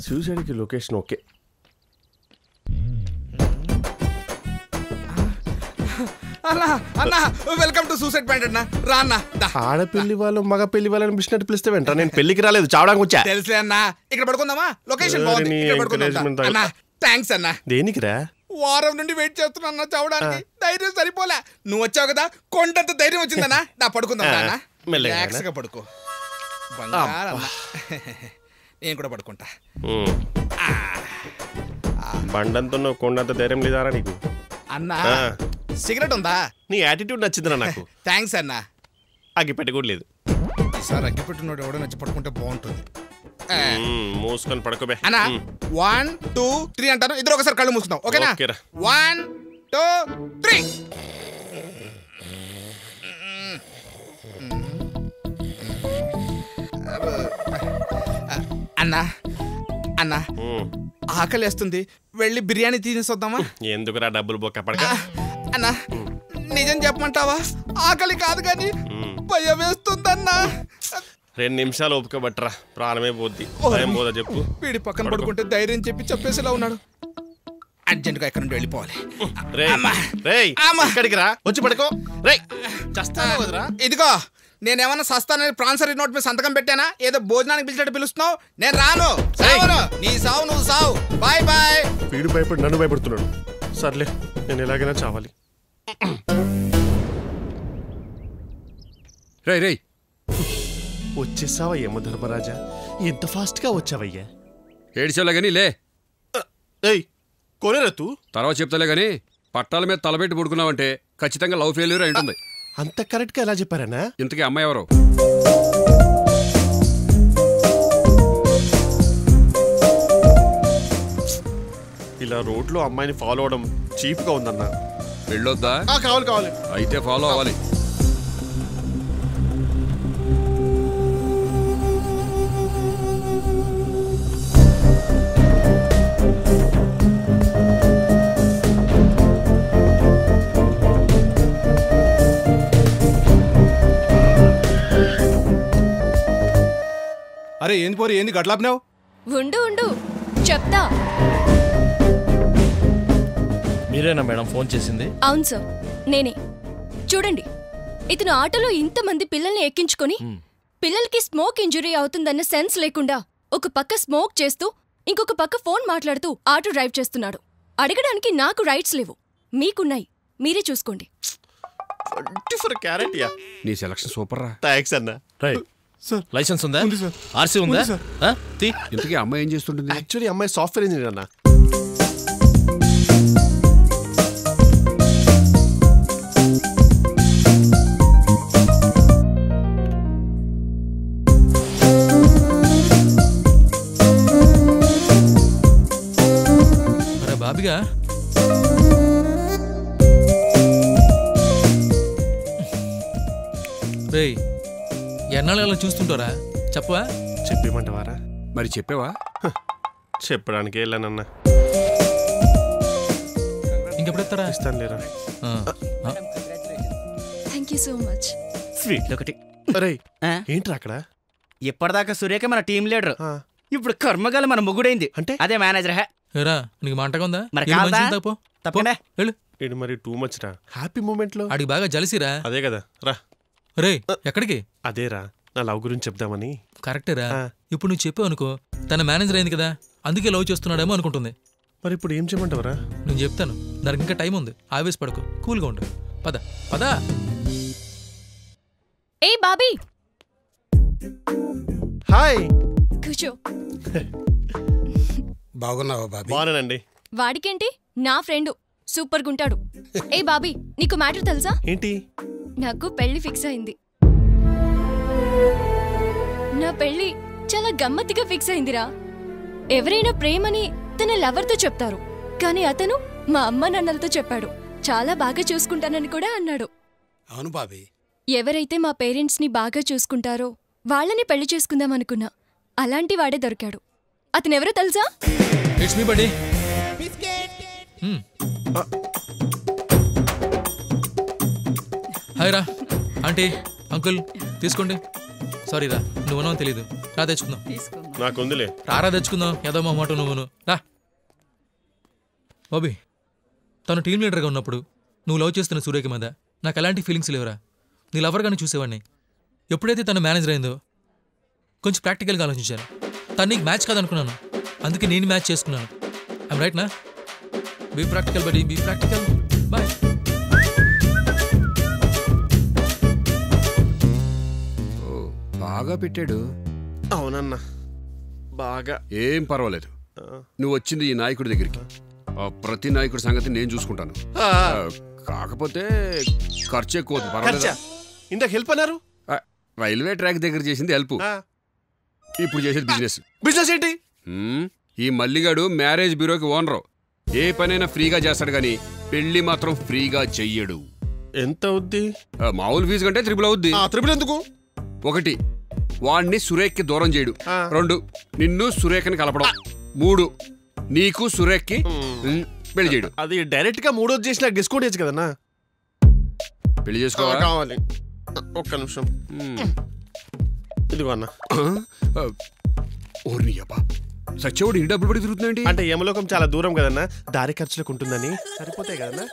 సూసైడ్కి location okay. అన్నా అన్నా welcome to suicide point అన్నా. రా అన్నా. ఆడపిల్లి వాళ్ళు మగ పెళ్లి వాళ్ళని పిలిచినట్టు పిలిస్తే వెంట నేను పెళ్లికి రాలేదు, చావడానికి వచ్చా. తెలుసులే అన్నా. ఇక్కడ పడుకుందామా? లొకేషన్ బాగుంది. ఇక్కడ పడుకుందాం అన్నా. థ్యాంక్స్ అన్నా. దేనికిరా? వారం నుండి వెయిట్ చేస్తున్నా చావడానికి. ధైర్యం సరిపోలే. నువ్వు వచ్చావు కదా, కొండంత ధైర్యం వచ్చిందన్నా. నా పడుకుందా? రిలాక్స్గా పడుకో. నేను కూడా పడుకుంటా. బండంతో నువ్వు కొండంత ధైర్యం లేదారా నీకు? అన్నా సిగరెట్ ఉందా? నీ యాటిట్యూడ్ నచ్చిందిరా నాకు. థ్యాంక్స్ అన్నా. అగ్గిపెట్టి కూడా లేదు. ఈసారి అగ్గిపెట్టినోడు ఎవడో నచ్చి పడుకుంటే బాగుంటుంది. మూసుకొని పడుకోబే అన్నా. 1 2 3 అంటాను. ఇద్దరు ఒకసారి కళ్ళు మూసుకుందాం. ఓకేనా? 1 2 3. అన్నా అన్నా ఆకలి వేస్తుంది, వెళ్ళి బిర్యానీ తినేసొద్దామా? ఎందుకురా డబ్బులు బొక్క పడక. అన్నా నిజం చెప్పమంటావా? ఆకలి కాదు కానీ భయం వేస్తుందన్నా. 2 నిమిషాలు ఓపికబట్టరా, ప్రాణమే పోద్ది. భయం పోదా చెప్పు. వీడి పక్కన పడుకుంటే ధైర్యం చెప్పేసేలా ఉన్నాడు. అర్జెంట్గా ఎక్కడి నుండి వెళ్ళిపోవాలి. ఇక్కడికి రా, వచ్చి పడుకో. ఇదిగో నేనేమన్నా సస్తానని ప్రాన్సరీ నోట్ మీద సంతకం పెట్టానా? ఏదో భోజనానికి పిలిచినట్టు పిలుస్తున్నావు. నేను రాను. నీ సావు నువ్వు సావు. Bye bye. వీడు భయపడి నన్ను భయపడుతున్నాడు. సర్లే, నేను ఎలాగైనా చావాలి. రై వచ్చేసావయ్యా ధర్మరాజా, ఎంత ఫాస్ట్ గా వచ్చావయ్యా. ఏడ్చేలా గానీ లే. కొనేరతు తర్వాత చెప్తాలే గానీ పట్టాల మీద తలబెట్టి పడుకున్నావంటే ఖచ్చితంగా లవ్ ఫెయిల్యూర్ అయి ఉంటుంది. అంత కరెక్ట్ గా ఎలా చెప్పారనా? ఇంతకీ అమ్మాయి ఎవరు? ఇలా రోడ్లో అమ్మాయిని ఫాలో అవడం చీప్ గా ఉందన్నా. వెళ్ళొద్దా? కావాలి. అయితే ఫాలో అవ్వాలి. అరే ఏంది పోరి, ఏంది గట్లాపినావు? ఉండు చెప్తా. మీరేనా మేడం ఫోన్ చేసింది? అవును సార్, నేనే. చూడండి, ఇతను ఆటోలో ఇంతమంది పిల్లల్ని ఎక్కించుకొని పిల్లలకి స్మోక్ ఇంజురీ అవుతుందన్న సెన్స్ లేకుండా ఒక పక్క స్మోక్ చేస్తూ ఇంకొక పక్క ఫోన్ మాట్లాడుతూ ఆటో డ్రైవ్ చేస్తున్నాడు. అడగడానికి నాకు రైట్స్ లేవు, మీకున్నాయి. మీరే చూసుకోండి. నీ సెలక్షన్ సూపర్ రా. థ్యాంక్స్ అన్నా. లైసెన్స్ ఉందా? ఆర్సీ ఉందా? ఇంతకీ అమ్మాయి ఏం చేస్తుంటుంది? యాక్చువల్లీ అమ్మాయి సాఫ్ట్వేర్ ఇంజనీర్ అన్నా. బాబిగా రేయ్, ఎన్నాళ్ళు అలా చూస్తుంటారా? చెప్పవా? చెప్పేమంటవారా? మరి చెప్పావా? చెప్పడానికి వెళ్ళానన్నా. ఇంకెప్పుడెత్తారా? ఇస్తాను లేరా. Thank you so much. Sweet ఒకటి. ఏంట్రా అక్కడ? ఇప్పటిదాకా సురేఖ మన టీం లీడర్, ఇప్పుడు కర్మగాలి మన ముగ్గుడైంది. అంటే అదే మేనేజర్. ఏరా నీకు మంటగా ఉందా? ఇది మరి టూ మచ్ రా. హ్యాపీ మూమెంట్ లో అడిగి బాగా జలసిరా. అదే కదా రా. రే ఎక్కడికి? అదేరా, నా లవ్ గురించి చెప్దామని. కరెక్టేరా. ఇప్పుడు నువ్వు చెప్పావు అనుకో, తన మేనేజర్ అయింది కదా, అందుకే లవ్ చేస్తున్నాడేమో అనుకుంటుంది. మరి ఇప్పుడు ఏం చేయమంటావరా? నేను చెప్తాను, దానికి ఇంకా టైం ఉంది. ఆవేశపడకు, కూల్గా ఉండు. పద పద. ఏ బాబీ, హాయ్. కూర్చో. బాగున్నావా బాబీ? బాగున్నానండి. వాడికేంటి, నా ఫ్రెండు సూపర్ గుంటాడు. ఏ బాబీ, నీకు మ్యాటర్ తెలుసా? ఏంటి? నాకు పెళ్లి ఫిక్స్ అయింది. నా పెళ్లి చాలా గమ్మత్తుగా ఫిక్స్ అయిందిరా. ఎవరైనా ప్రేమని తన లవర్తో చెప్తారు, కానీ అతను మా అమ్మ నాన్నలతో చెప్పాడు. చాలా బాగా చూసుకుంటానని కూడా అన్నాడు. అవును బాబీ. ఎవరైతే మా పేరెంట్స్ ని బాగా చూసుకుంటారో వాళ్ళని పెళ్లి చేసుకుందాం అనుకున్నా. అలాంటి వాడే దొరికాడు. అతనెవరో తెలుసా? ఇట్స్ మీ బడ్డీ. హాయ్ రా ఆంటీ, అంకుల్, తీసుకోండి. సారీ రా నువ్వు తెలీదు. రా తెచ్చుకుందాం. నాకుందిలే. రారా తెచ్చుకుందాం. ఏదో మా మాట నువ్వును రా. బాబీ తను టీం లీడర్గా ఉన్నప్పుడు నువ్వు లవ్ చేస్తున్న సూర్యకి మీద నాకు ఎలాంటి ఫీలింగ్స్ లేవురా. నీ లవర్గానే చూసేవాడిని. ఎప్పుడైతే తను మేనేజర్ అయిందో కొంచెం ప్రాక్టికల్గా ఆలోచించాను. తను నీకు మ్యాచ్ కాదనుకున్నాను, అందుకే నేను మ్యాచ్ చేసుకున్నాను. ఐమ్ రైట్ నా? Be practical buddy, be practical. Bye. బాగా పెట్టాడు. అవునన్నా బాగా. ఏం పర్వాలేదు, నువ్వు వచ్చింది ఈ నాయకుడి దగ్గరికి. ప్రతి నాయకుడి సంగతి నేను చూసుకుంటాను. కాకపోతే ఖర్చు ఎక్కువ అవుతుంది. పర్వాలేదా? ఇందాక హెల్ప్ అన్నారు. రైల్వే ట్రాక్ దగ్గర చేసింది హెల్ప్, ఇప్పుడు చేసేది బిజినెస్. బిజినెస్ ఏంటి? ఈ మల్లిగాడు మ్యారేజ్ బ్యూరోకి ఓనరు. ఏ పనైనా ఫ్రీగా చేస్తాడు కానీ పెళ్లి మాత్రం ఫ్రీగా చెయ్యడు. ఎంత అవుద్ది? మామూలు ఫీజు కంటే ట్రిపుల్ అవుద్ది. ట్రిపుల్ ఎందుకు? 1, వాడిని సురేఖ్కి దూరం చేయడు. 2, నిన్ను సురేఖని కలపడం. 3, నీకు సురేఖ్కి పెళ్లి చేయడు. అది డైరెక్ట్ గా 3 చేసి నాకు డిస్కౌంట్ ఇచ్చు కదన్నా. పెళ్లి చేసుకోవాలి. కావాలి. ఒక్క నిమిషం. ఇదిగో అన్న. ఓర్ని అబ్బా, సచ్చేవాడు ఈ డబ్బులు పడి తిరుగుతున్నాయండి. అంటే యమలోకం చాలా దూరం కదన్నా, దారి ఖర్చులకు ఉంటుందని సరిపోతాయి కదన్నా.